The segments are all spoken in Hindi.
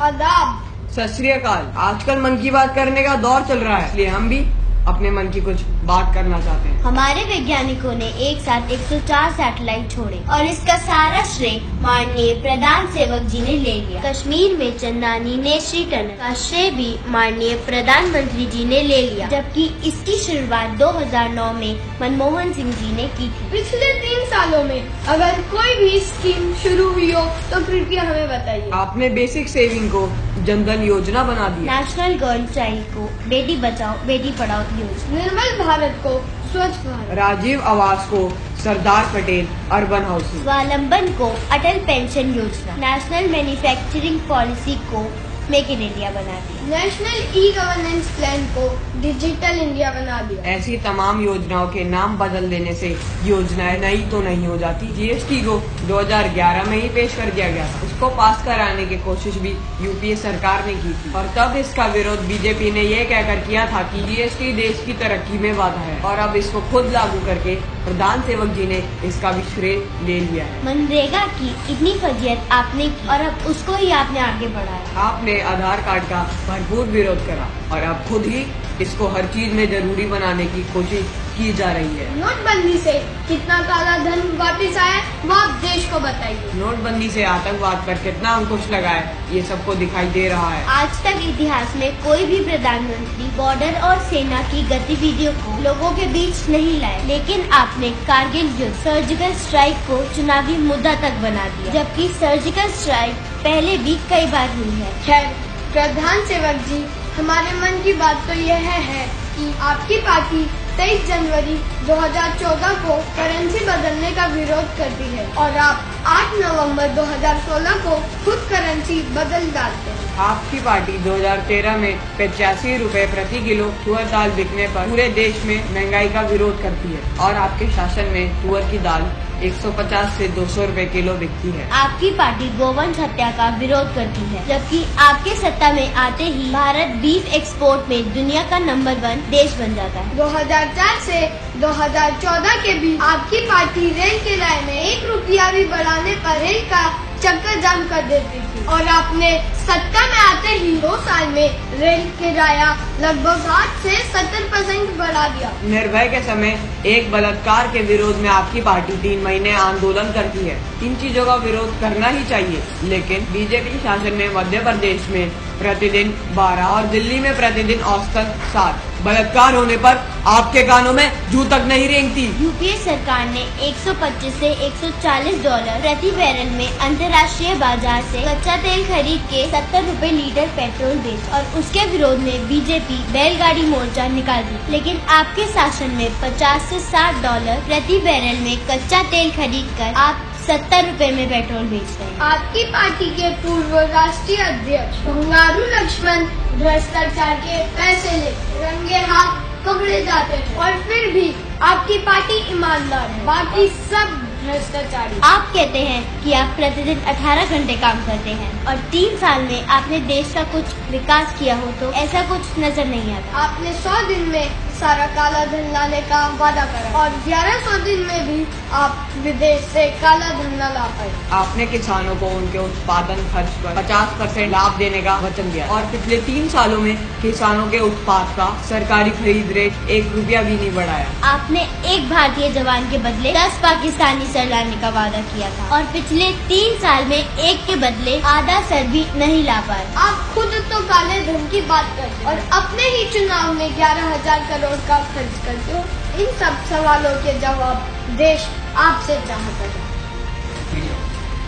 आदाब। सत श्री अकाल। आजकल मन की बात करने का दौर चल रहा है, इसलिए हम भी अपने मन की कुछ बात करना चाहते हैं। हमारे वैज्ञानिकों ने एक साथ 104 सैटेलाइट छोड़े और इसका सारा श्रेय माननीय प्रधान सेवक जी ने ले लिया। कश्मीर में चंदानी नेत्री टनल का श्रेय भी माननीय प्रधानमंत्री जी ने ले लिया, जबकि इसकी शुरुआत 2009 में मनमोहन सिंह जी ने की थी। पिछले 3 सालों में अगर कोई भी स्कीम शुरू हुई हो तो कृपया हमें बताइए। आपने बेसिक सेविंग को जनधन योजना बना दी। नेशनल गर्ल चाइल्ड को बेटी बचाओ बेटी पढ़ाओ योजना, निर्मल भारत को स्वच्छ भारत, राजीव आवास को सरदार पटेल अर्बन हाउसिंग, स्वावलंबन को अटल पेंशन योजना, नेशनल मैन्युफैक्चरिंग पॉलिसी को मेक इन इंडिया बना दिया, नेशनल ई गवर्नेंस प्लान को डिजिटल इंडिया बना दिया। ऐसी तमाम योजनाओं के नाम बदल देने से योजनाएं नई तो नहीं हो जाती। जीएसटी को 2011 में ही पेश कर दिया गया था। उसको पास कराने की कोशिश भी यूपीए सरकार ने की थी और तब इसका विरोध बीजेपी ने ये कहकर किया था कि जीएसटी देश की तरक्की में बाधा है, और अब इसको खुद लागू करके प्रधान सेवक जी ने इसका भी श्रेय ले लिया है। मनरेगा की इतनी फजीयत आपने की और अब उसको ही आपने आगे बढ़ाया। आपने आधार कार्ड का भरपूर विरोध करा और अब खुद ही इसको हर चीज में जरूरी बनाने की कोशिश की जा रही है। नोटबंदी से कितना काला धन वापस आया वो आप देश को बताइए। नोटबंदी से आतंकवाद पर कितना अंकुश लगा है ये सबको दिखाई दे रहा है। आज तक इतिहास में कोई भी प्रधानमंत्री बॉर्डर और सेना की गतिविधियों को लोगों के बीच नहीं लाए, लेकिन आपने कारगिल युद्ध सर्जिकल स्ट्राइक को चुनावी मुद्दा तक बना दिया, जबकि सर्जिकल स्ट्राइक पहले भी कई बार हुई है। खैर प्रधान सेवक जी, हमारे मन की बात तो यह है कि आपकी पार्टी 23 जनवरी 2014 को करेंसी बदलने का विरोध करती है और आप 8 नवंबर 2016 को खुद करेंसी बदल डालते हैं। आपकी पार्टी 2013 में 85 रुपए प्रति किलो तुअर दाल बिकने पर पूरे देश में महंगाई का विरोध करती है और आपके शासन में तुअर की दाल 150 से 200 रुपए किलो बिकती है। आपकी पार्टी गोवंश हत्या का विरोध करती है, जबकि आपके सत्ता में आते ही भारत बीफ एक्सपोर्ट में दुनिया का नंबर 1 देश बन जाता है। 2004 से 2014 के बीच आपकी पार्टी रेल किराए में 1 रुपया भी बढ़ाने पर रेल का चक्कर जाम कर देती थी और आपने सत्ता में आते ही 2 साल में रेल किराया लगभग 8 से 70% बढ़ा दिया। निर्भया के समय एक बलात्कार के विरोध में आपकी पार्टी 3 महीने आंदोलन करती है। इन चीजों का विरोध करना ही चाहिए, लेकिन बीजेपी शासन में मध्य प्रदेश में प्रतिदिन 12 और दिल्ली में प्रतिदिन औसतन 7 बलात्कार होने पर आपके कानों में जू तक नहीं रेंगती। यूपीए सरकार ने 125 से $140 प्रति बैरल में अंतर्राष्ट्रीय बाजार से कच्चा तेल खरीद के 70 रुपए लीटर पेट्रोल बेचा और उसके विरोध में बीजेपी बैलगाड़ी मोर्चा निकाल दी। लेकिन आपके शासन में 50 से $60 प्रति बैरल में कच्चा तेल खरीद कर आप 70 रुपए में पेट्रोल बेच रहे हैं। आपकी पार्टी के पूर्व राष्ट्रीय अध्यक्ष बंगारू लक्ष्मण भ्रष्टाचार के पैसे लेकर रंगे हाथ पकड़े जाते हैं और फिर भी आपकी पार्टी ईमानदार है, बाकी सब भ्रष्टाचारी। आप कहते हैं कि आप प्रतिदिन 18 घंटे काम करते हैं और 3 साल में आपने देश का कुछ विकास किया हो तो ऐसा कुछ नजर नहीं आता। आपने 100 दिन में सारा काला धन लाने का वादा करा और 1100 दिन में भी आप विदेश से काला धन न ला पाए। आपने किसानों को उनके उत्पादन खर्च पर 50% लाभ देने का वचन दिया और पिछले 3 सालों में किसानों के उत्पाद का सरकारी खरीद रेट 1 रुपया भी नहीं बढ़ाया। आपने एक भारतीय जवान के बदले 10 पाकिस्तानी सर लाने का वादा किया था और पिछले 3 साल में एक के बदले आधा सर भी नहीं ला पाए। आप खुद तो काले धन की बात करते और अपने ही चुनाव में 11,000 करोड़ का खर्च करते हो। इन सब सवालों के जवाब देश आपसे चाहता है।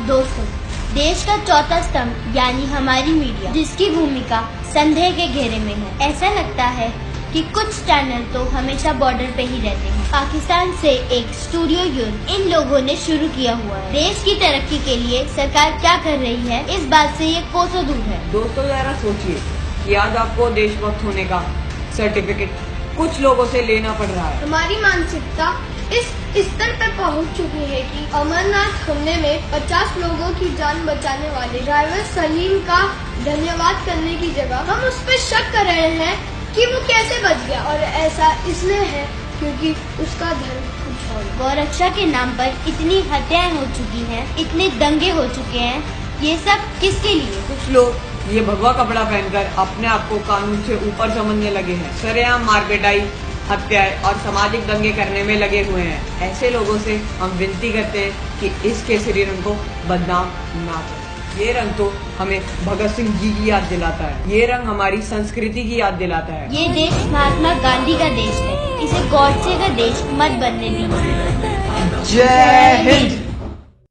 दोस्तों, देश का चौथा स्तंभ यानी हमारी मीडिया, जिसकी भूमिका संदेह के घेरे में है। ऐसा लगता है कि कुछ चैनल तो हमेशा बॉर्डर पे ही रहते हैं। पाकिस्तान से एक स्टूडियो युद्ध इन लोगों ने शुरू किया हुआ है। देश की तरक्की के लिए सरकार क्या कर रही है, इस बात से ये कोसों दूर है। दोस्तों जरा सोचिए कि आज आपको देशभक्त होने का सर्टिफिकेट कुछ लोगों से लेना पड़ रहा है। हमारी मानसिकता इस स्तर पर पहुंच चुकी है कि अमरनाथ हमले में 50 लोगों की जान बचाने वाले ड्राइवर सलीम का धन्यवाद करने की जगह हम उस पर शक कर रहे हैं कि वो कैसे बच गया, और ऐसा इसलिए है क्योंकि उसका धर्म कुछ और। गौरक्षा के नाम पर इतनी हत्याएं हो चुकी हैं, इतने दंगे हो चुके हैं, ये सब किसके लिए? कुछ लोग ये भगवा कपड़ा पहनकर अपने आप को कानून से ऊपर समझने लगे हैं। सरेआम मारपिटाई, हत्याएं और सामाजिक दंगे करने में लगे हुए हैं। ऐसे लोगों से हम विनती करते हैं कि इस केसरी रंग को बदनाम ना करें। ये रंग तो हमें भगत सिंह जी की याद दिलाता है। ये रंग हमारी संस्कृति की याद दिलाता है। ये देश महात्मा गांधी का देश है, इसे गॉडसे का देश मत बनने दीजिए। जय हिंद।